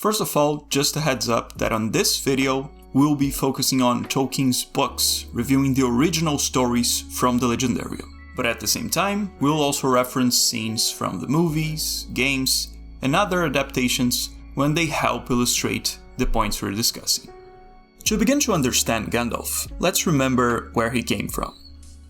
First of all, just a heads up that on this video, we'll be focusing on Tolkien's books, reviewing the original stories from the Legendarium. But at the same time, we'll also reference scenes from the movies, games, and other adaptations when they help illustrate the points we're discussing. To begin to understand Gandalf, let's remember where he came from.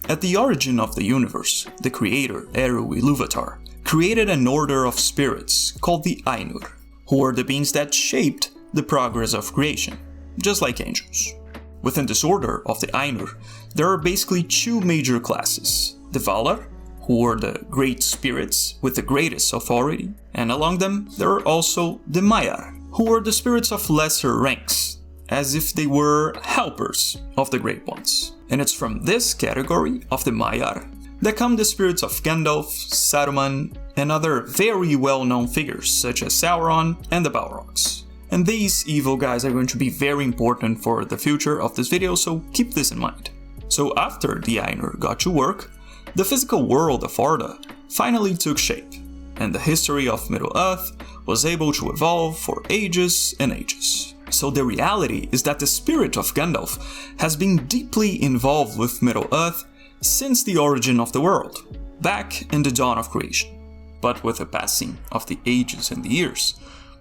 At the origin of the universe, the creator, Eru Ilúvatar, created an order of spirits called the Ainur, who were the beings that shaped the progress of creation, just like angels. Within this order of the Ainur, there are basically two major classes: the Valar, who were the great spirits with the greatest authority, and along them there are also the Maiar, who were the spirits of lesser ranks, as if they were helpers of the Great Ones. And it's from this category of the Maiar that come the spirits of Gandalf, Saruman, and other very well-known figures such as Sauron and the Balrogs. And these evil guys are going to be very important for the future of this video, so keep this in mind. So after the Ainur got to work, the physical world of Arda finally took shape, and the history of Middle-earth was able to evolve for ages and ages. So the reality is that the spirit of Gandalf has been deeply involved with Middle-earth since the origin of the world, back in the dawn of creation. But with the passing of the ages and the years,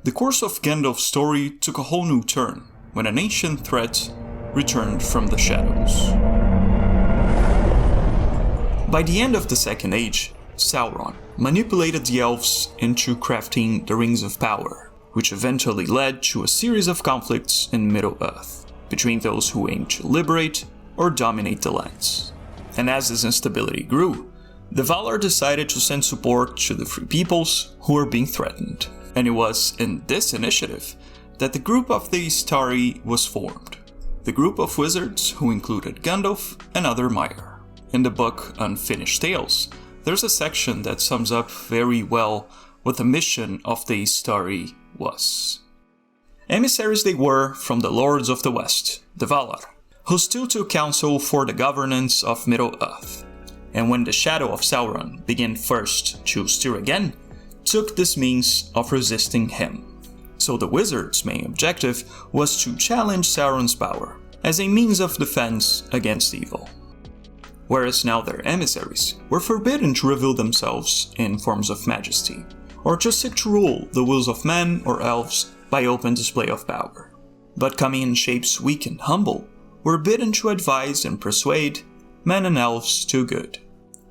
the course of Gandalf's story took a whole new turn when an ancient threat returned from the shadows. By the end of the Second Age, Sauron manipulated the elves into crafting the Rings of Power, which eventually led to a series of conflicts in Middle-earth, between those who aimed to liberate or dominate the lands. And as this instability grew, the Valar decided to send support to the Free Peoples who were being threatened. And it was in this initiative that the group of the Istari was formed, the group of wizards who included Gandalf and other Maiar. In the book Unfinished Tales, there's a section that sums up very well what the mission of the Istari was. Emissaries they were from the Lords of the West, the Valar, who still took counsel for the governance of Middle-earth, and when the shadow of Sauron began first to stir again, took this means of resisting him. So the wizards' main objective was to challenge Sauron's power as a means of defense against evil. Whereas now their emissaries were forbidden to reveal themselves in forms of majesty, or to seek to rule the wills of men or elves by open display of power, but coming in shapes weak and humble, were bidden to advise and persuade men and elves to good.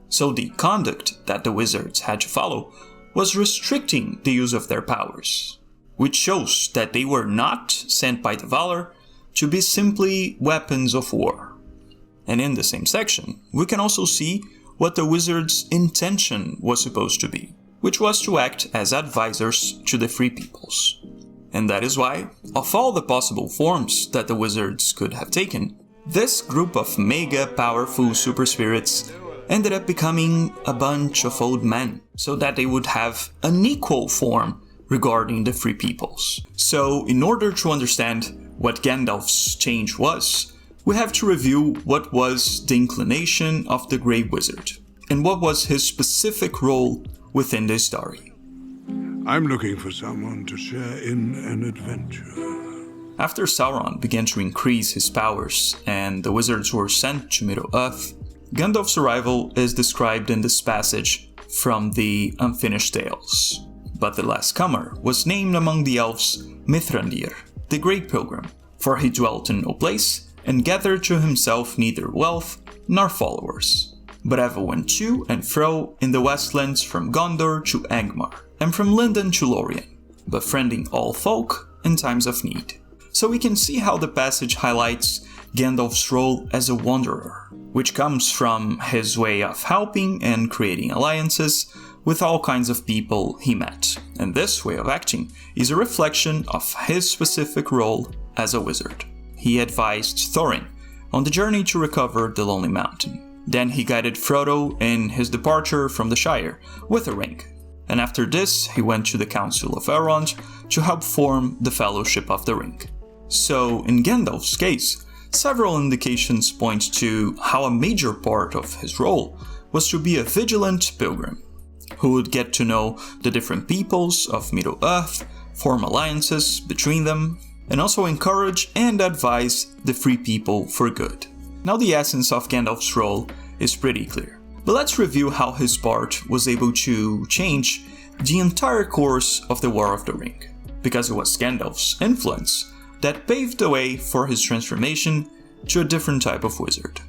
So the conduct that the wizards had to follow was restricting the use of their powers, which shows that they were not sent by the Valar to be simply weapons of war. And in the same section, we can also see what the wizards' intention was supposed to be, which was to act as advisors to the Free Peoples. And that is why, of all the possible forms that the wizards could have taken, this group of mega powerful super spirits ended up becoming a bunch of old men, so that they would have an equal form regarding the Free Peoples. So in order to understand what Gandalf's change was, we have to review what was the inclination of the Grey Wizard, and what was his specific role within the story. I'm looking for someone to share in an adventure. After Sauron began to increase his powers and the wizards were sent to Middle-earth, Gandalf's arrival is described in this passage from the Unfinished Tales. But the last comer was named among the elves Mithrandir, the Great Pilgrim, for he dwelt in no place and gathered to himself neither wealth nor followers, but ever went to and fro in the Westlands from Gondor to Angmar, and from Lindon to Lorien, befriending all folk in times of need. So we can see how the passage highlights Gandalf's role as a wanderer, which comes from his way of helping and creating alliances with all kinds of people he met. And this way of acting is a reflection of his specific role as a wizard. He advised Thorin on the journey to recover the Lonely Mountain. Then he guided Frodo in his departure from the Shire with a ring. And after this, he went to the Council of Elrond to help form the Fellowship of the Ring. So, in Gandalf's case, several indications point to how a major part of his role was to be a vigilant pilgrim, who would get to know the different peoples of Middle-earth form alliances between them, and also encourage and advise the free people for good. Now the essence of Gandalf's role is pretty clear, but let's review how his part was able to change the entire course of the War of the Ring, because it was Gandalf's influence that paved the way for his transformation to a different type of wizard.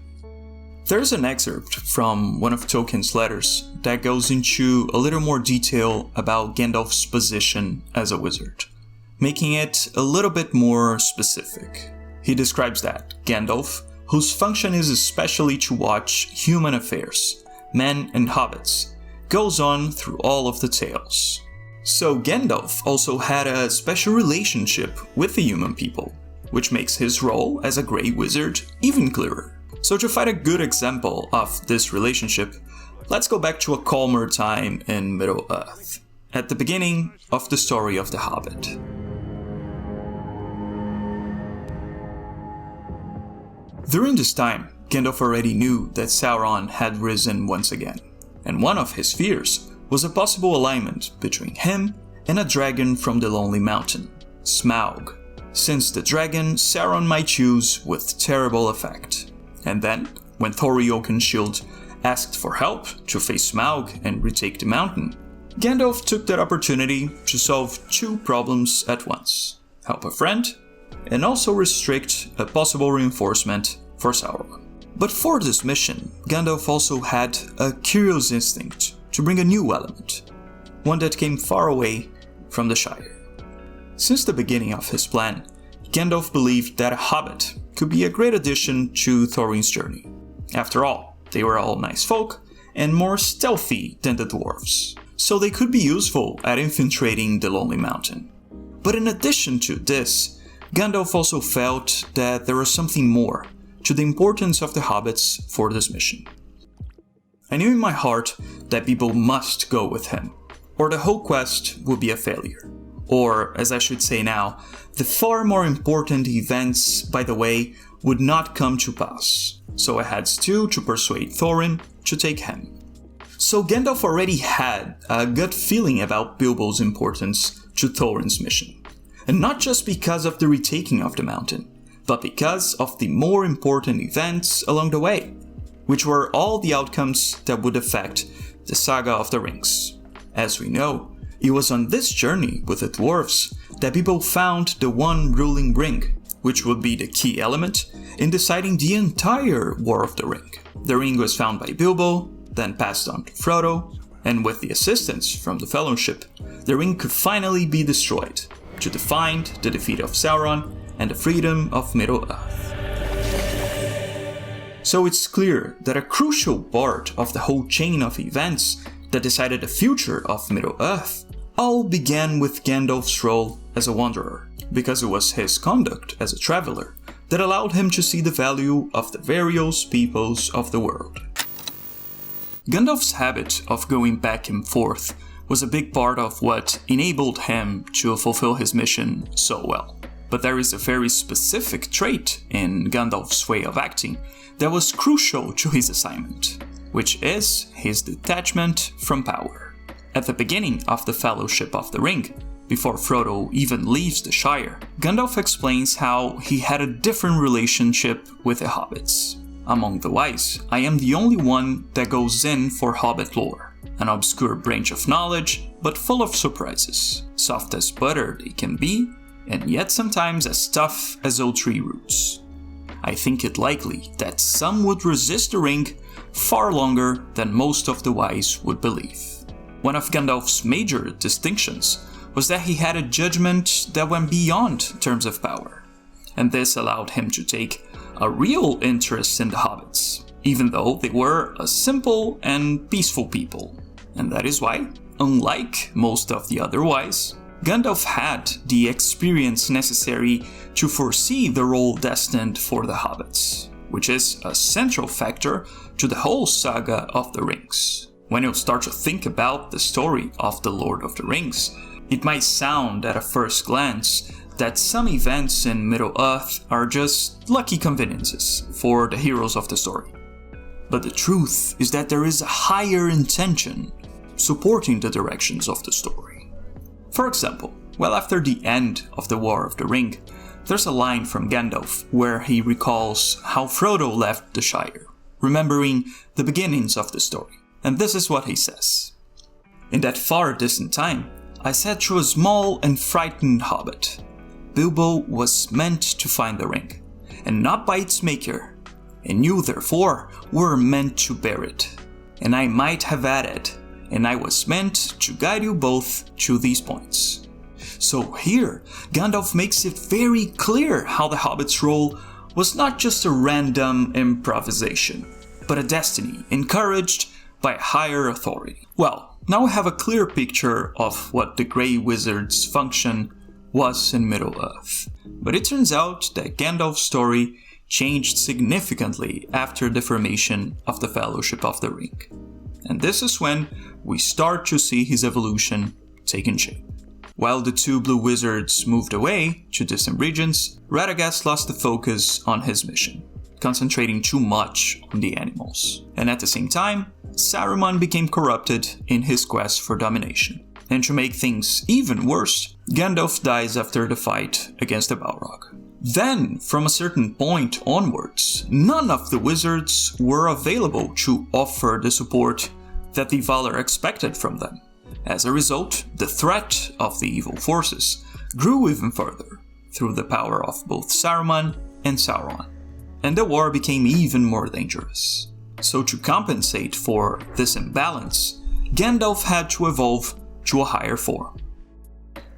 There's an excerpt from one of Tolkien's letters that goes into a little more detail about Gandalf's position as a wizard, making it a little bit more specific. He describes that Gandalf, whose function is especially to watch human affairs, men and hobbits, goes on through all of the tales. So Gandalf also had a special relationship with the human people, which makes his role as a Grey Wizard even clearer. So to find a good example of this relationship, let's go back to a calmer time in Middle-earth, at the beginning of the story of The Hobbit. During this time, Gandalf already knew that Sauron had risen once again, and one of his fears was a possible alignment between him and a dragon from the Lonely Mountain, Smaug, since the dragon Sauron might choose with terrible effect. And then, when Thorin Oakenshield asked for help to face Smaug and retake the mountain, Gandalf took that opportunity to solve two problems at once: help a friend, and also restrict a possible reinforcement for Sauron. But for this mission, Gandalf also had a curious instinct to bring a new element, one that came far away from the Shire. Since the beginning of his plan, Gandalf believed that a hobbit could be a great addition to Thorin's journey. After all, they were all nice folk and more stealthy than the dwarves, so they could be useful at infiltrating the Lonely Mountain. But in addition to this, Gandalf also felt that there was something more to the importance of the hobbits for this mission. I knew in my heart that people must go with him, or the whole quest would be a failure. Or, as I should say now, the far more important events, by the way, would not come to pass. So I had still to persuade Thorin to take him. So Gandalf already had a gut feeling about Bilbo's importance to Thorin's mission. And not just because of the retaking of the mountain, but because of the more important events along the way, which were all the outcomes that would affect the Saga of the Rings. As we know, it was on this journey with the dwarves that people found the one ruling ring, which would be the key element in deciding the entire War of the Ring. The ring was found by Bilbo, then passed on to Frodo, and with the assistance from the Fellowship, the ring could finally be destroyed, to define the defeat of Sauron and the freedom of Middle-earth. So it's clear that a crucial part of the whole chain of events that decided the future of Middle-earth all began with Gandalf's role as a wanderer, because it was his conduct as a traveler that allowed him to see the value of the various peoples of the world. Gandalf's habit of going back and forth was a big part of what enabled him to fulfill his mission so well. But there is a very specific trait in Gandalf's way of acting that was crucial to his assignment, which is his detachment from power. At the beginning of the Fellowship of the Ring, before Frodo even leaves the Shire, Gandalf explains how he had a different relationship with the hobbits. Among the wise, I am the only one that goes in for hobbit lore, an obscure branch of knowledge, but full of surprises, soft as butter they can be, and yet sometimes as tough as old tree roots. I think it likely that some would resist the ring far longer than most of the wise would believe. One of Gandalf's major distinctions was that he had a judgment that went beyond terms of power, and this allowed him to take a real interest in the hobbits, even though they were a simple and peaceful people. And that is why, unlike most of the other wise, Gandalf had the experience necessary to foresee the role destined for the hobbits, which is a central factor to the whole saga of the Rings. When you start to think about the story of the Lord of the Rings, it might sound at a first glance that some events in Middle-earth are just lucky conveniences for the heroes of the story. But the truth is that there is a higher intention supporting the directions of the story. For example, Well, after the end of the War of the Ring, there's a line from Gandalf where he recalls how Frodo left the Shire, remembering the beginnings of the story. And this is what he says. "In that far distant time, I sat through a small and frightened hobbit. Bilbo was meant to find the ring, and not by its maker, and you therefore were meant to bear it. And I might have added, and I was meant to guide you both to these points." So here, Gandalf makes it very clear how the hobbit's role was not just a random improvisation, but a destiny encouraged by a higher authority. Well, now we have a clear picture of what the Grey Wizard's function was in Middle-earth. But it turns out that Gandalf's story changed significantly after the formation of the Fellowship of the Ring. And this is when we start to see his evolution taking shape. While the two blue wizards moved away to distant regions, Radagast lost the focus on his mission, concentrating too much on the animals. And at the same time, Saruman became corrupted in his quest for domination. And to make things even worse, Gandalf dies after the fight against the Balrog. Then, from a certain point onwards, none of the wizards were available to offer the support that the Valar expected from them. As a result, the threat of the evil forces grew even further through the power of both Saruman and Sauron, and the war became even more dangerous. So to compensate for this imbalance, Gandalf had to evolve to a higher form.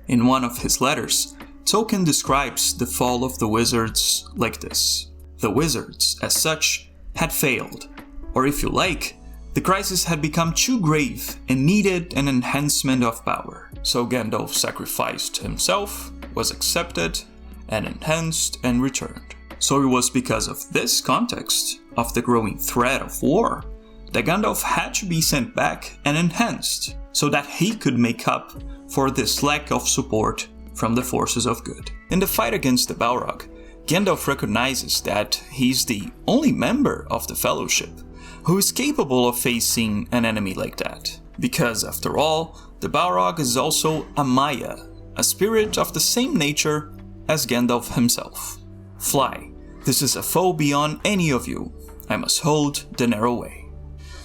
In one of his letters, Tolkien describes the fall of the wizards like this. The wizards, as such, had failed, or if you like, the crisis had become too grave and needed an enhancement of power. So Gandalf sacrificed himself, was accepted, and enhanced and returned. So it was because of this context, of the growing threat of war, that Gandalf had to be sent back and enhanced, so that he could make up for this lack of support from the forces of good. In the fight against the Balrog, Gandalf recognizes that he's the only member of the Fellowship who is capable of facing an enemy like that. Because, after all, the Balrog is also a Maya, a spirit of the same nature as Gandalf himself. "Fly, this is a foe beyond any of you. I must hold the narrow way."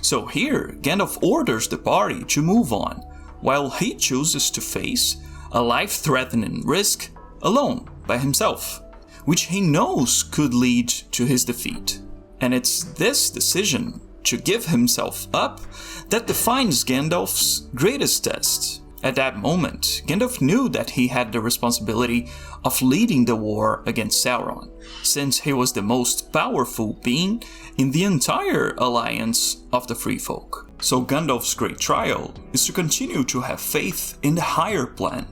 So here, Gandalf orders the party to move on, while he chooses to face a life-threatening risk alone, by himself, which he knows could lead to his defeat. And it's this decision to give himself up that defines Gandalf's greatest test. At that moment, Gandalf knew that he had the responsibility of leading the war against Sauron, since he was the most powerful being in the entire alliance of the Free Folk. So Gandalf's great trial is to continue to have faith in the higher plan,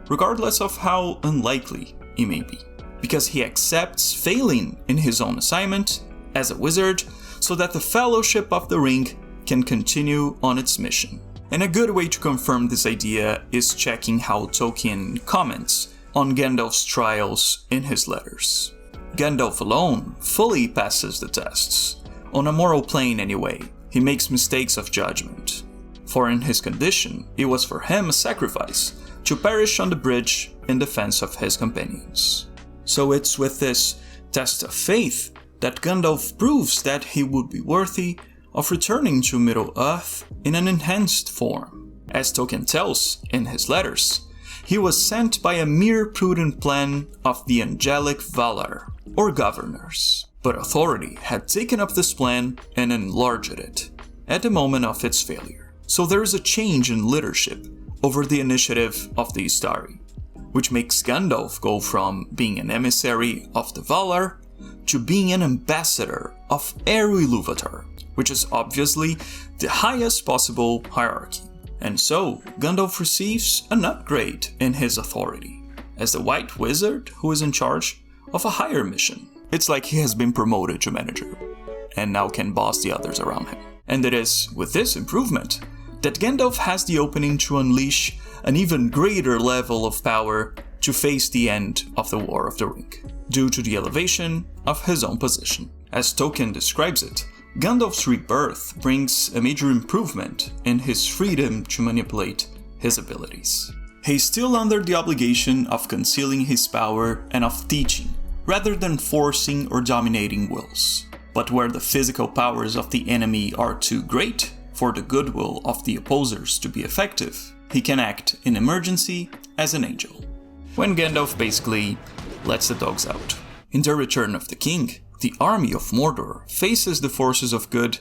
regardless of how unlikely it may be, because he accepts failing in his own assignment as a wizard so that the Fellowship of the Ring can continue on its mission. And a good way to confirm this idea is checking how Tolkien comments on Gandalf's trials in his letters. Gandalf alone fully passes the tests. On a moral plane anyway, he makes mistakes of judgment. For in his condition, it was for him a sacrifice to perish on the bridge in defense of his companions. So it's with this test of faith that Gandalf proves that he would be worthy of returning to Middle-earth in an enhanced form. As Tolkien tells in his letters, he was sent by a mere prudent plan of the angelic Valar, or governors. But authority had taken up this plan and enlarged it at the moment of its failure. So there is a change in leadership over the initiative of the Istari, which makes Gandalf go from being an emissary of the Valar to being an ambassador of Eru Ilúvatar, which is obviously the highest possible hierarchy. And so, Gandalf receives an upgrade in his authority, as the White Wizard who is in charge of a higher mission. It's like he has been promoted to manager, and now can boss the others around him. And it is with this improvement that Gandalf has the opening to unleash an even greater level of power to face the end of the War of the Ring, due to the elevation of his own position. As Tolkien describes it, Gandalf's rebirth brings a major improvement in his freedom to manipulate his abilities. He's still under the obligation of concealing his power and of teaching, rather than forcing or dominating wills. But where the physical powers of the enemy are too great for the goodwill of the opposers to be effective, he can act in emergency as an angel. When Gandalf basically lets the dogs out. In The Return of the King, the army of Mordor faces the forces of good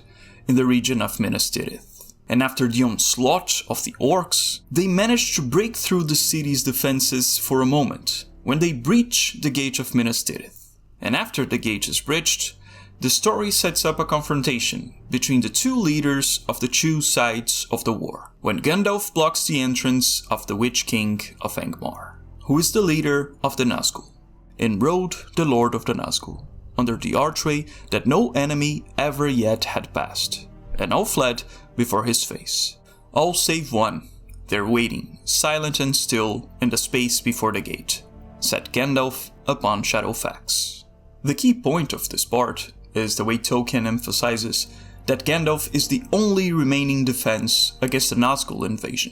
in the region of Minas Tirith. And after the onslaught of the orcs, they manage to break through the city's defenses for a moment, when they breach the gate of Minas Tirith. And after the gate is breached, the story sets up a confrontation between the two leaders of the two sides of the war, when Gandalf blocks the entrance of the Witch King of Angmar, who is the leader of the Nazgul, and Road, the Lord of the Nazgul, under the archway that no enemy ever yet had passed, and all fled before his face. All save one, there waiting, silent and still, in the space before the gate, sat Gandalf upon Shadowfax. The key point of this part is the way Tolkien emphasizes that Gandalf is the only remaining defense against the Nazgul invasion,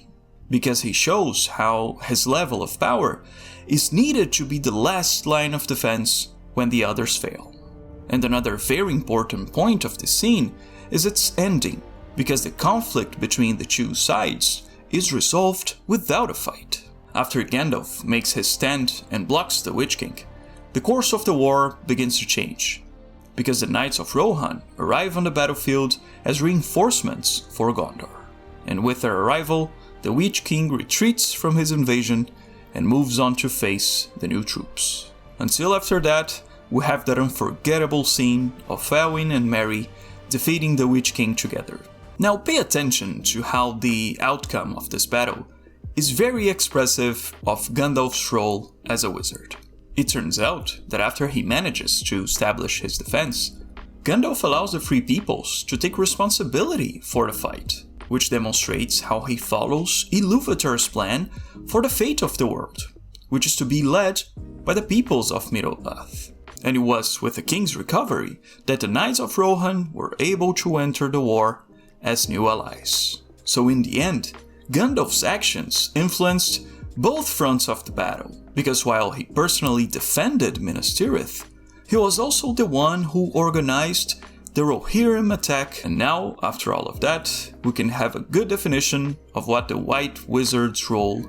because he shows how his level of power is needed to be the last line of defense when the others fail. And another very important point of this scene is its ending, because the conflict between the two sides is resolved without a fight. After Gandalf makes his stand and blocks the Witch King, the course of the war begins to change, because the Knights of Rohan arrive on the battlefield as reinforcements for Gondor. And with their arrival, the Witch King retreats from his invasion and moves on to face the new troops. Until after that, we have that unforgettable scene of Elwyn and Merry defeating the Witch King together. Now pay attention to how the outcome of this battle is very expressive of Gandalf's role as a wizard. It turns out that after he manages to establish his defense, Gandalf allows the Free Peoples to take responsibility for the fight, which demonstrates how he follows Ilúvatar's plan for the fate of the world, which is to be led by the peoples of Middle-earth. And it was with the king's recovery that the Knights of Rohan were able to enter the war as new allies. So in the end, Gandalf's actions influenced both fronts of the battle, because while he personally defended Minas Tirith, he was also the one who organized the Rohirrim attack, and now, after all of that, we can have a good definition of what the White Wizard's role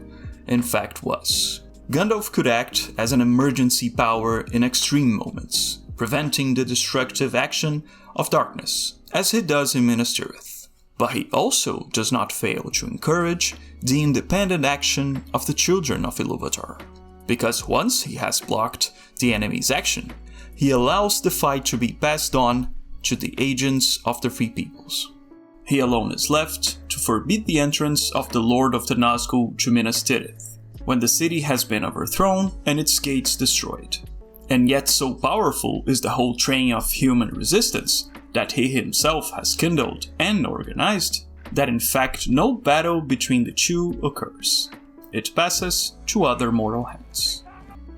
in fact was. Gandalf could act as an emergency power in extreme moments, preventing the destructive action of darkness, as he does in Minas Tirith. But he also does not fail to encourage the independent action of the children of Ilúvatar, because once he has blocked the enemy's action, he allows the fight to be passed on to the agents of the Free Peoples. He alone is left to forbid the entrance of the Lord of the Nazgul to Minas Tirith, when the city has been overthrown and its gates destroyed. And yet so powerful is the whole train of human resistance that he himself has kindled and organized, that in fact no battle between the two occurs. It passes to other mortal hands.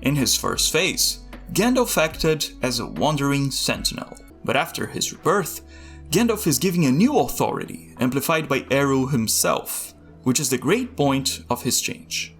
In his first phase, Gandalf acted as a wandering sentinel, but after his rebirth, Gandalf is given a new authority, amplified by Eru himself, which is the great point of his change.